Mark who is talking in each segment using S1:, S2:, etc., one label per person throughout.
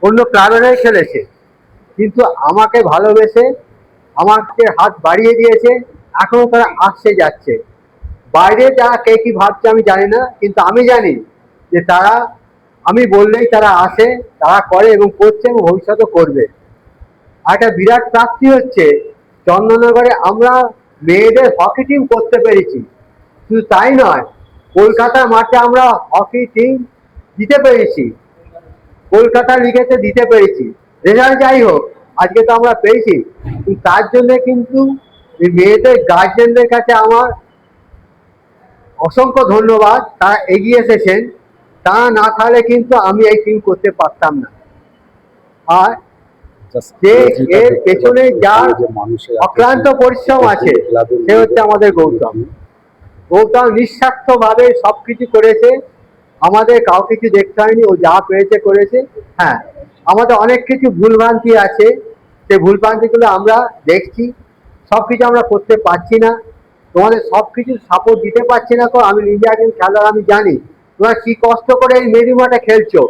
S1: অন্য ক্লাবেরাই খেলেছে, কিন্তু আমাকে ভালোবেসে আমাকে হাত বাড়িয়ে দিয়েছে। এখনো তারা আসছে যাচ্ছে। বাইরে যারা কে কি ভাবছে আমি জানি না, কিন্তু আমি জানি যে তারা, আমি বললেই তারা আসে, তারা করে এবং করছে এবং ভবিষ্যতে করবে। আর একটা বিরাট প্রাপ্তি হচ্ছে চন্দননগরে আমরা মেয়েদের হকি টিম করতে পেরেছি। শুধু তাই নয়, কলকাতার মাঠে আমরা হকি টিম দিতে পেরেছি, কলকাতা লিগেতে দিতে পেরেছি। রেজাল্ট যাই হোক, আজকে তো আমরা পেয়েছি। তার জন্য কিন্তু মেয়েদের গার্জেনদের কাছে আমার অসংখ্য ধন্যবাদ। তারা এগিয়ে এসেছেন, তারা না থাকলে কিন্তু আমি এই টিম করতে পারতাম না। আর যে এর পেছনে যার অক্লান্ত পরিশ্রম আছে সে হচ্ছে আমাদের গৌতম। গৌতম নিঃস্বার্থ ভাবে সবকিছু করেছে, আমাদের কাউ কিছু দেখতে হয়নি, ও যা পেরেছে করেছে। হ্যাঁ, আমাদের অনেক কিছু ভুলভ্রান্তি আছে, সেই ভুলভ্রান্তিগুলো আমরা দেখছি, সবকিছু আমরা করতে পারছি না, তোমাদের সবকিছু সাপোর্ট দিতে পারছি না। আমি নিজে একজন খেলোয়াড়, আমি জানি তোমরা কি কষ্ট করে এই মেরি মাঠে খেলছো।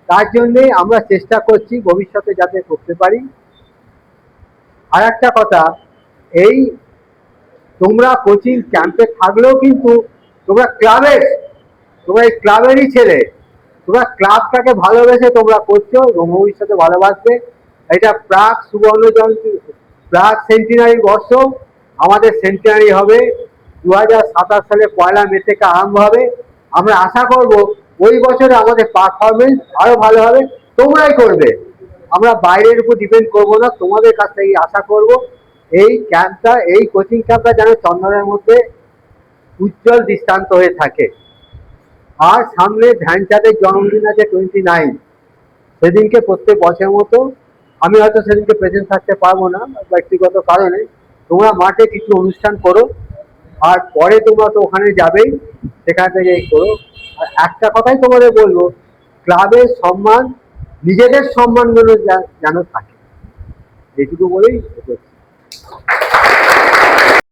S1: তার জন্যে আমরা চেষ্টা করছি ভবিষ্যতে যাতে করতে পারি। আর একটা কথা, এই তোমরা কোচিং ক্যাম্পে থাকলেও কিন্তু তোমরা ক্লাবের, তোমরা এই ক্লাবেরই ছেলে, তোমরা ক্লাবটাকে ভালোবেসে তোমরা করছো এবং ভবিষ্যতে ভালোবাসবে। এটা প্রাক সুবর্ণ জয়ন্তী, প্রাক সেন্টিনারি বর্ষ, আমাদের সেন্টিনারি হবে 2027 সালে 1 মে থেকে আরম্ভ হবে। আমরা আশা করব ওই বছরে আমাদের পারফরমেন্স আরো ভালো হবে, তোমরাই করবে। আমরা বাইরের উপর ডিপেন্ড করবো না, তোমাদের কাছ থেকে আশা করব এই ক্যাম্পটা, এই কোচিং ক্যাম্পটা যেন চন্দনের মধ্যে উজ্জ্বল দৃষ্টান্ত হয়ে থাকে। আর সামনে ধ্যানচাঁদের জন্মদিন আছে 29, সেদিনকে প্রত্যেক বছরের মতো আমি হয়তো সেদিনকে প্রেজেন্ট থাকতে পারবো না ব্যক্তিগত কারণে, তোমরা মাঠে কিছু অনুষ্ঠান করো, আর পরে তোমরা তো ওখানে যাবেই, সেখান থেকে করো। আর একটা কথাই তোমাদের বলবো, ক্লাবের সম্মান, নিজেদের সম্মানগুলো যেন থাকে, এইটুকু বলেই।